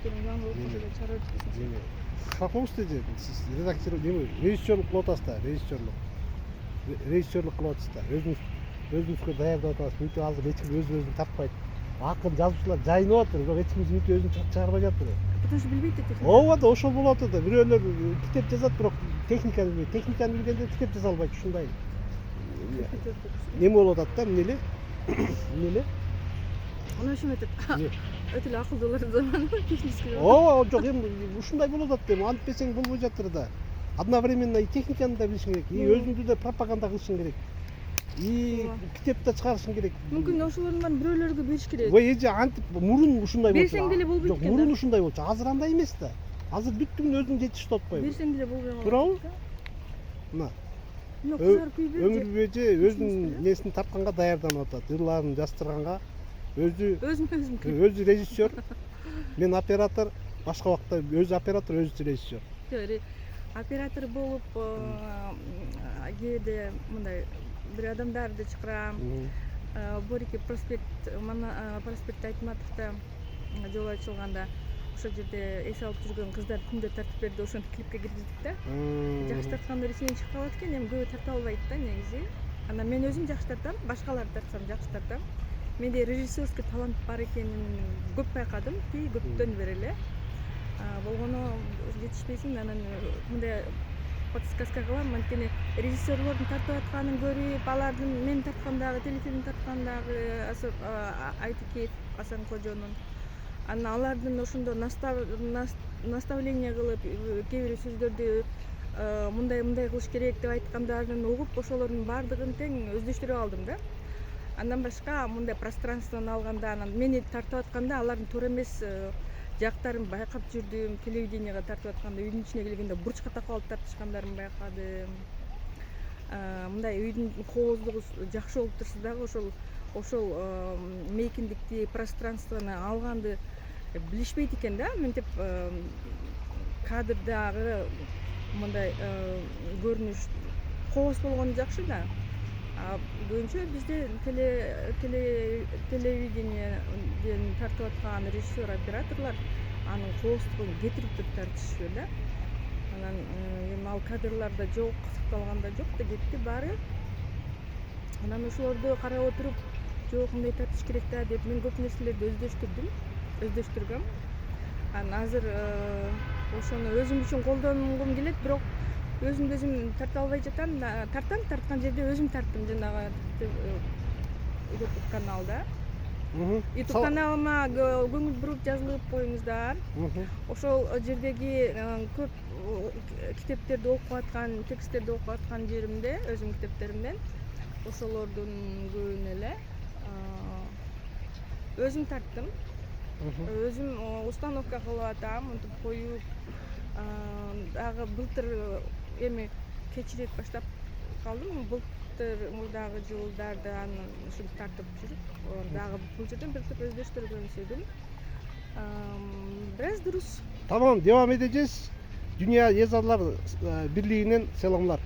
жаңы окууда чара өткөзүп. Какой студия? Siz redaktör değil mi? Rejissörlük kılıp atасыз да, rejissörlük. Rejissörlük kılıp atасыз да. Өзүңүзгө даярдап атасыз. Мынтип азыр эч ким өзүн таппайт. Акын жазуучулар жайынып атыр, бирок эч ким мынтип өзүн чыгарбай жатыр. Потому что билбейт экен. Ооба да ошол болуп атат да. Бирөөлөр китеп жазат, бирок техниканы билбейт. Техниканы билгенде китеп жаза албайт, ушундай. Неме болуп атат да, эмне эле? Аны ошо метет. Өтө эле акылдуулар заманы технический. Ооба, жок, эми ушундай болуп атат эми. Антпесең болбой жатыр да. Одновременно и техниканы да билишиң керек, и өзүңдү да пропаганда кылышың керек. И китеп да чыгарышың керек. Мүмкүн ошолордун баарын бирөөлөргө бериш керек. Ой, эже антип мурун ушундай болчу. Берсең деле болбойт экен. Жок, мурун ушундай болчу. Азыр андай эмес да. Азыр бүттүн өзүн жетишти атпайбы? Берсең деле болбой калат. Туурабы? Мына. Өмүр эже өзүнүн несин тартканга даярданып атат. Ырларын жаздырганга өзү режиссер, мен оператор, башка убакта өзү оператор, өзү режиссер. Оператор болуп кээде мындай бир адамдарды чакырам. Борики проспект Айтматовдо жол ачылганда ошол жерде эс алып жүргөн кыздар күндө тартып берди, ошону клипке киргиздик да. Жакшы тарткандар эсинен чыгып калат экен, эми көбү тарта албайт да негизи. Анан мен өзүм жакшы тартам, башкаларды тартсам жакшы тартам. Менде режиссерский талант бар экенин көп байкадым, көптөн бери эле. Болгону жетишпесин, анан мындай подсказка кылам, анткени режиссерлордун тартып атканын көрүп, алардын мен тарткандагы телефильм тарткандагы Айтыкеев Асан Кожонун анан алардын ошондо наставление кылып, кээ бир сөздөрдү мындай кылыш керек деп айткандарын угуп, ошолордун баардыгын тең өздөштүрүп алдым да. Андан башка мындай пространствону алганда, анан мени тартып атканда алардын туура эмес жактарын байкап жүрдүм. Телевиденияга тартып атканда үйдүн ичине келгенде бурчка такып алып тартышкандарын байкадым. Мындай үйдүн кооздугу жакшы болуп турса дагы ошол мейкиндикти, пространствону алганды билишпейт экен да. Мынтип кадрдагы мындай көрүнүш кооз болгону жакшы да. Көбүнчө бизде телевидениеден тартып аткан режиссер, операторлор анын кооздугун кетирип туруп тартышты да. Анан эми ал кадрларда жок, сакталганда жок да кетти баары. Анан ошолорду карап отуруп, жок мындай тартыш керек да деп мен көп нерселерди өздөштүргөм. Анан азыр ошону өзүм үчүн колдонгум келет, бирок өзүмдү өзүм тарта албай жатам. Тарткан жерде өзүм тарттым, жанагы YouTube каналда. YouTube каналыма көңүл буруп жазылып коюңуздар. Ошол жердеги көп китептерди окуп аткан, тексттерди окуп аткан жеримде, өзүм китептеримден ошолордун көбүн эле өзүм тарттым. Өзүм установка кылып атам, мынтип коюп, дагы былтыр эми кечирээк баштап калдым. Былтыр мурдагы жылдарда аны ушинтип тартып жүрүп, дагы бул жерден бир топ өздөштүргөн сөйдүм. Бираз дурус. Tamam, devam edeceğiz. Dünya Yazarlar Birliği'nin selamlar.